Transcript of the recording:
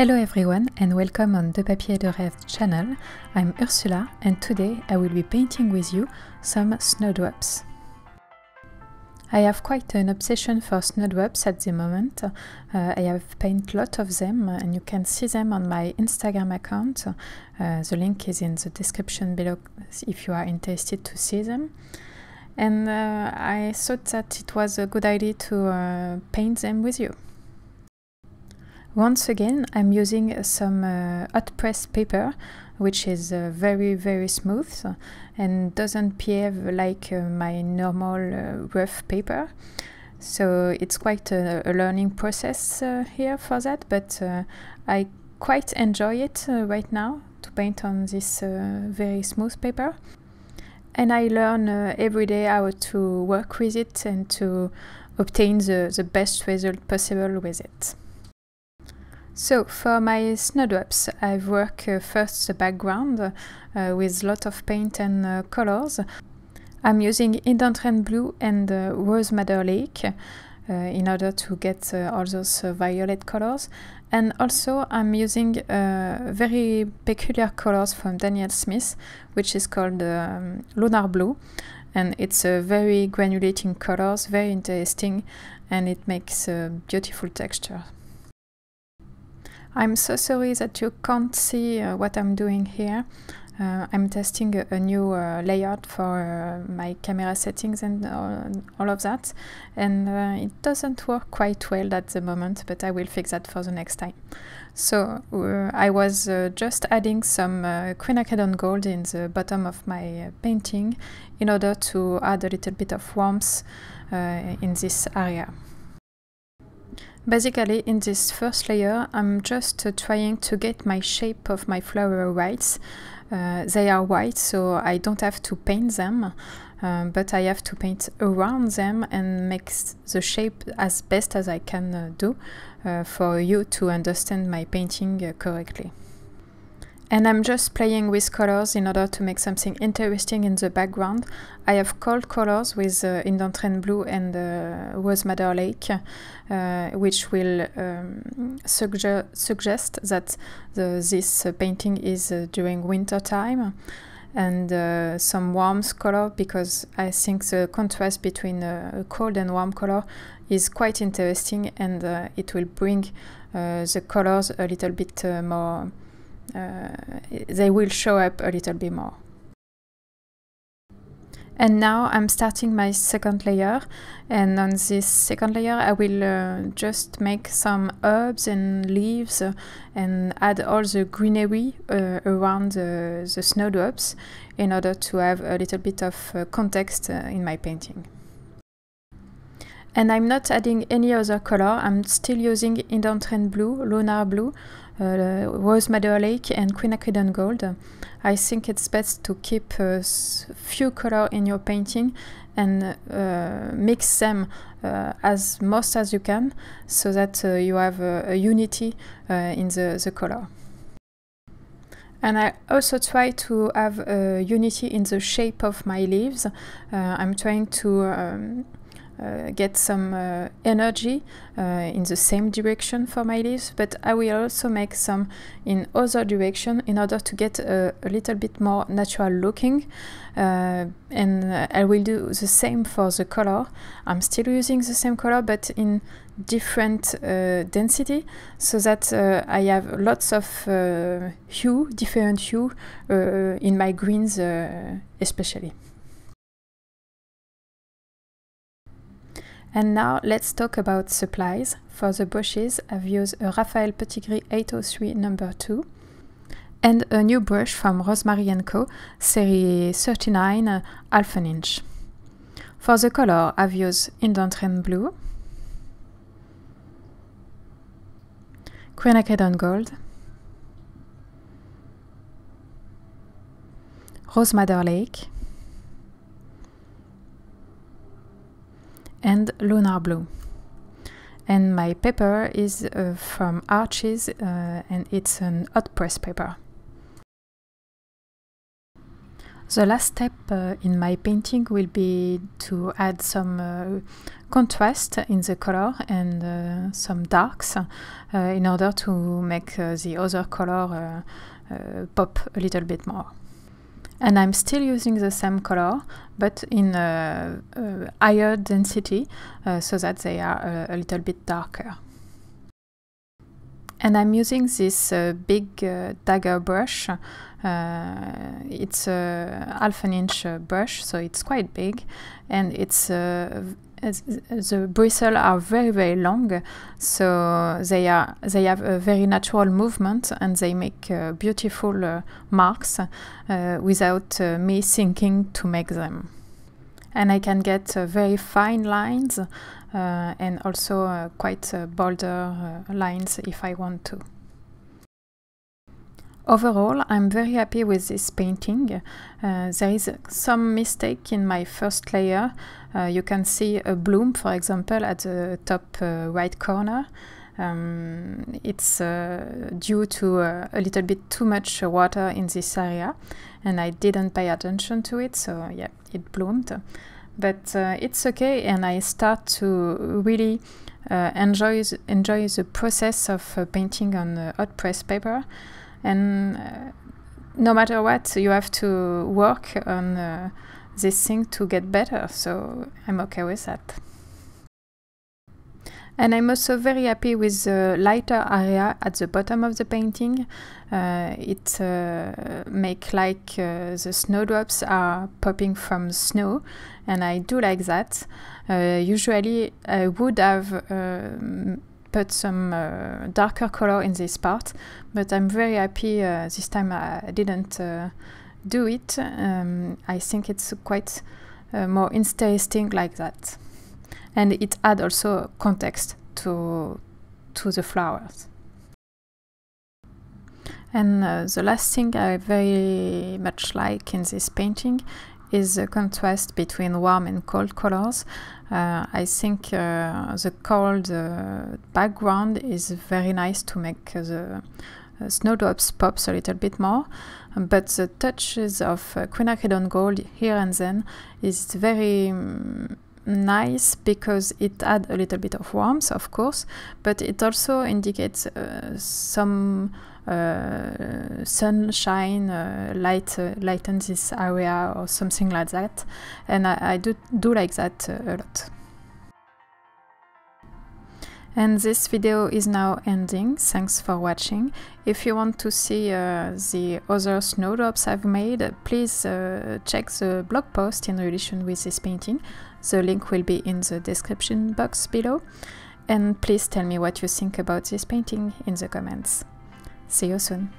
Hello everyone and welcome on De Papier de Rêve channel. I'm Ursula and today I will be painting with you some snowdrops. I have quite an obsession for snowdrops at the moment. I have painted a lot of them and you can see them on my Instagram account. The link is in the description below if you are interested to see them. And I thought that it was a good idea to paint them with you. Once again, I'm using some hot press paper, which is very smooth and doesn't behave like my normal rough paper. So it's quite a learning process here for that, but I quite enjoy it right now to paint on this very smooth paper. And I learn every day how to work with it and to obtain the best result possible with it. So for my snowdrops, I've worked first the background with a lot of paint and colors. I'm using Indanthrene blue and Rosemary Co in order to get all those violet colors. And also I'm using very peculiar colors from Daniel Smith, which is called Lunar blue. And it's a very granulating colors, very interesting, and it makes a beautiful texture. I'm so sorry that you can't see what I'm doing here. I'm testing a new layout for my camera settings and all of that, and it doesn't work quite well at the moment, but I will fix that for the next time. So I was just adding some Quinacridone gold in the bottom of my painting in order to add a little bit of warmth in this area. Basically, in this first layer, I'm just trying to get my shape of my flower right. They are white, so I don't have to paint them, but I have to paint around them and make the shape as best as I can do for you to understand my painting correctly. And I'm just playing with colors in order to make something interesting in the background. I have cold colors with Indanthrene blue and Rosemary Co, which will suggest that this painting is during winter time, and some warm color, because I think the contrast between a cold and warm color is quite interesting, and it will bring the colors a little bit more. They will show up a little bit more. And now I'm starting my second layer, and on this second layer I will just make some herbs and leaves and add all the greenery around the snowdrops in order to have a little bit of context in my painting. And I'm not adding any other color. I'm still using Indanthrene blue, Lunar blue, Rosemary Co and Quinacridone gold. I think it's best to keep a few colors in your painting and mix them as most as you can, so that you have a unity in the color. And I also try to have a unity in the shape of my leaves. I'm trying to get some energy in the same direction for my leaves, but I will also make some in other direction in order to get a little bit more natural looking, and I will do the same for the color. I'm still using the same color but in different density, so that I have lots of different hue in my greens especially. And now let's talk about supplies. For the brushes, I've used a Raphaël Petit Gris 803 No. 2 and a new brush from Rosemary Co, serie 39 half an inch. For the color, I've used Indanthrene blue, Quinacridone gold, Rosemary Co and Lunar blue. And my paper is from Arches and it's an hot press paper. The last step in my painting will be to add some contrast in the color and some darks in order to make the other color pop a little bit more. And I'm still using the same color, but in higher density, so that they are a little bit darker. And I'm using this big dagger brush. It's a half an inch brush, so it's quite big, and it's the bristles are very long, so they have a very natural movement, and they make beautiful marks without me thinking to make them. And I can get very fine lines and also quite bolder lines if I want to. Overall, I'm very happy with this painting. There is some mistake in my first layer. You can see a bloom, for example, at the top right corner. It's due to a little bit too much water in this area, and I didn't pay attention to it, so yeah, it bloomed. But it's okay, and I start to really enjoy the process of painting on hot press paper. And no matter what, you have to work on this thing to get better, so I'm okay with that. And I'm also very happy with the lighter area at the bottom of the painting. It makes like the snowdrops are popping from snow, and I do like that. Usually I would have put some darker color in this part, but I'm very happy this time I didn't do it. I think it's quite more interesting like that, and it adds also context to the flowers. And the last thing I very much like in this painting is the contrast between warm and cold colors. I think the cold background is very nice to make the snowdrops pops a little bit more, but the touches of quinacridone gold here and then is very nice because it adds a little bit of warmth, of course, but it also indicates some sunshine, lighten this area or something like that, and I do like that a lot. And this video is now ending. Thanks for watching. If you want to see the other snowdrops I've made, please check the blog post in relation with this painting. The link will be in the description box below. And please tell me what you think about this painting in the comments. See you soon.